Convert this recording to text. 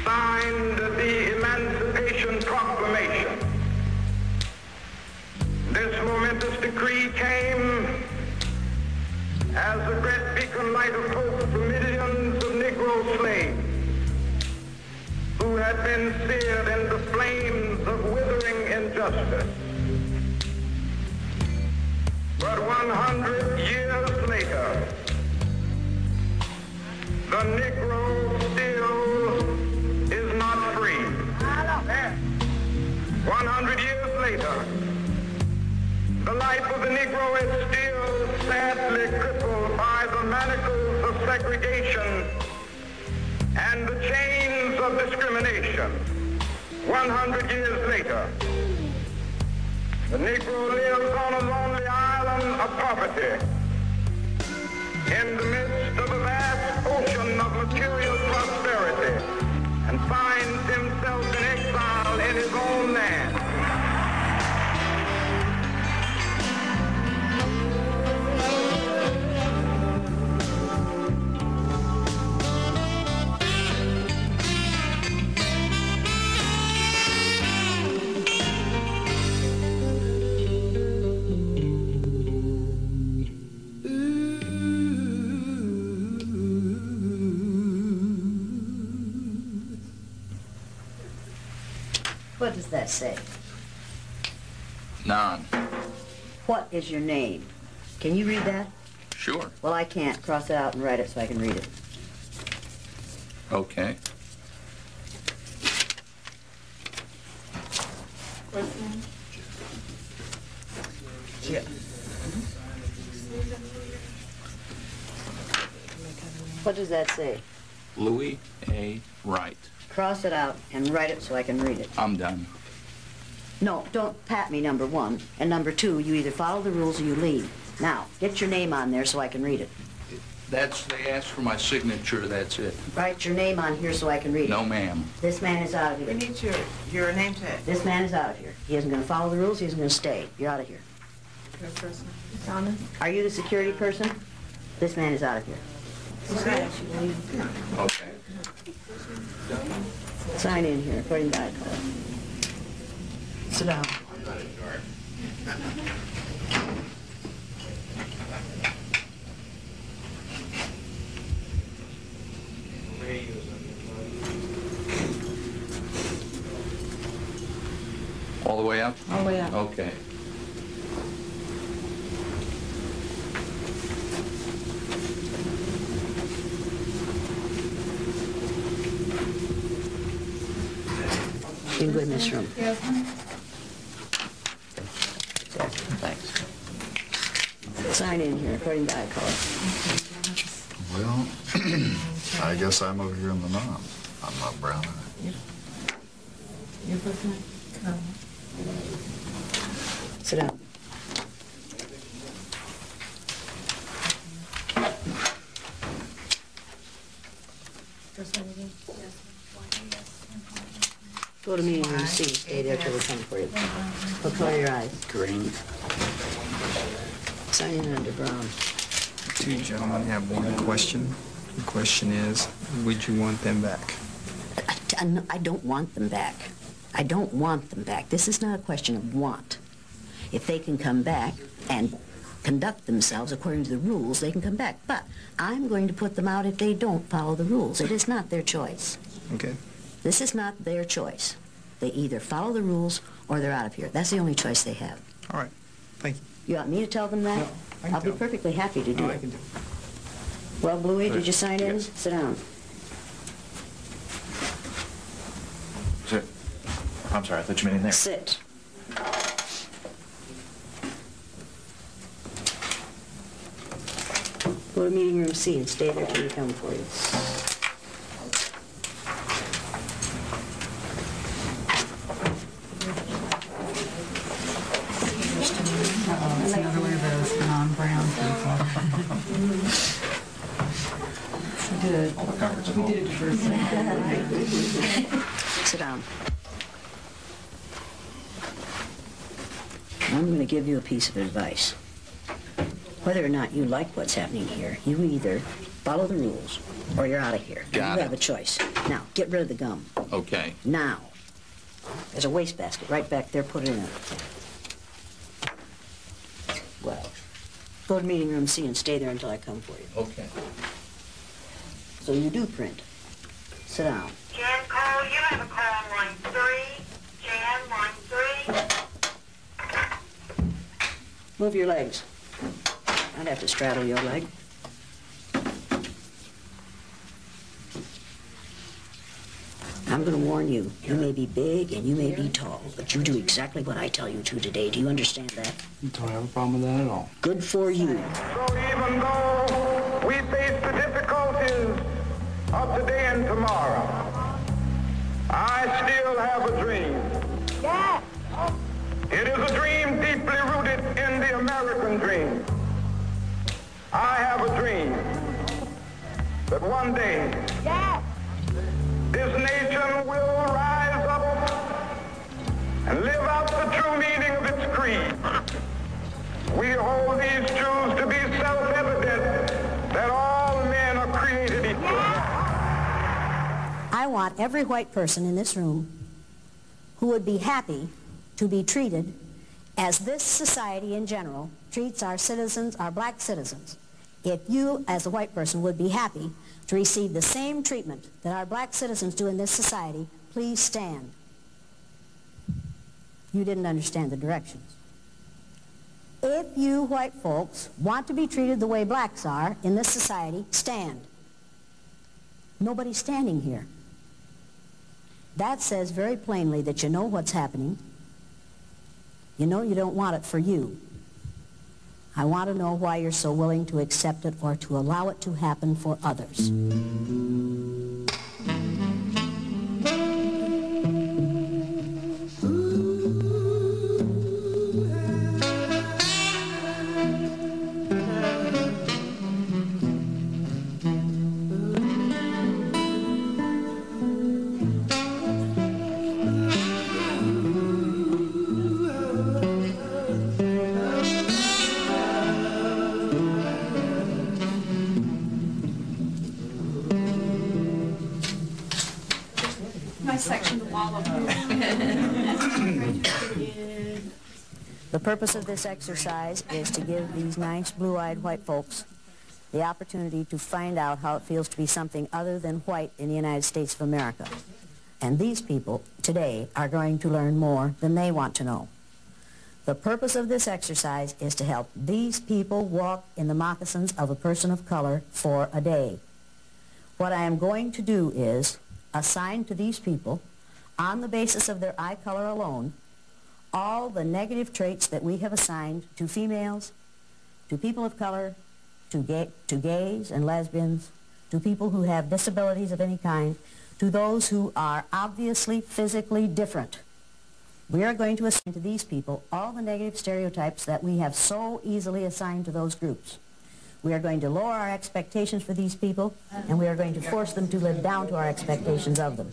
signed the Emancipation Proclamation. This momentous decree came as a great beacon light of hope for millions of Negro slaves who had been seared in the flames of withering injustice. But 100 years later, the Negro still is not free. 100 years later, the life of the Negro is still sadly crippled by the manacles of segregation and the chains of discrimination. 100 years later, the Negro lives on a lonely island of poverty in the midst of a vast ocean of material prosperity and finds himself in exile in his own land. What does that say? None. What is your name? Can you read that? Sure. Well, I can't. Cross it out and write it so I can read it. Okay. Yeah. What does that say? Louis A. Wright. Cross it out and write it so I can read it. I'm done. No, don't pat me, number one. And number two, you either follow the rules or you leave. Now, get your name on there so I can read it. They asked for my signature, that's it. Write your name on here so I can read it. No, ma'am. This man is out of We here. need your name tag. This man is out of here. He isn't going to follow the rules. He isn't going to stay. You're out of here. Are you the security person? This man is out of here. Okay. Sign in here, according to I-call. Sit down. All the way up? All the way up. Okay. You can go in this room. Thanks. Sign in here, according to I-call. Well, I guess I'm over here in the non. I'm not brown. You're looking at Sit down. Go to meeting room C. Stay there till we come for you. What color are your eyes? Green. Sign in under Brown. Two gentlemen have one question. The question is, would you want them back? I don't want them back. I don't want them back. This is not a question of want. If they can come back and conduct themselves according to the rules, they can come back. But I'm going to put them out if they don't follow the rules. It is not their choice. Okay. This is not their choice. They either follow the rules or they're out of here. That's the only choice they have. All right. Thank you. You want me to tell them that? No, I can I'll be tell. perfectly happy to do No, it. I can do it. Well, Bluey, did you sign in? Yes. Sit down. I'm sorry, I thought you meant in there. Sit. Go to meeting room C and stay there till we come for you. It's another one of those non-brown people. We did a diversity. Sit down. I'm going to give you a piece of advice. Whether or not you like what's happening here, you either Follow the rules, or you're out of here. Got You it. have a choice. Now, get rid of the gum. Okay. Now. There's a wastebasket right back there. Put it in it. Well, go to meeting room C and stay there until I come for you. Okay. So you do print. Sit down. Jan Cole, you have a call on line 3. Jan, line 3. Move your legs. I'd have to straddle your leg. I'm going to warn you. You may be big and you may be tall, but you do exactly what I tell you to today. Do you understand that? Don't have a problem with that at all. Good for you. So even though we face the difficulties of today and tomorrow, I still have a dream. Yes. It is a dream deeply rooted in the American dream. I have a dream that one day Yes. this nation will rise up and live out the true meaning of its creed. We hold these truths to be self-evident that all men are created equal. I want every white person in this room who would be happy to be treated as this society in general treats our citizens, our black citizens. If you, as a white person, would be happy to receive the same treatment that our black citizens do in this society, please stand. You didn't understand the directions. If you white folks want to be treated the way blacks are in this society, stand. Nobody's standing here. That says very plainly that you know what's happening. You know you don't want it for you. I want to know why you're so willing to accept it or to allow it to happen for others. The purpose of this exercise is to give these nice blue-eyed white folks the opportunity to find out how it feels to be something other than white in the United States of America. And these people today are going to learn more than they want to know. The purpose of this exercise is to help these people walk in the moccasins of a person of color for a day. What I am going to do is assign to these people, on the basis of their eye color alone, all the negative traits that we have assigned to females, to people of color, to gays and lesbians, to people who have disabilities of any kind, to those who are obviously physically different. We are going to assign to these people all the negative stereotypes that we have so easily assigned to those groups. We are going to lower our expectations for these people, and we are going to force them to live down to our expectations of them.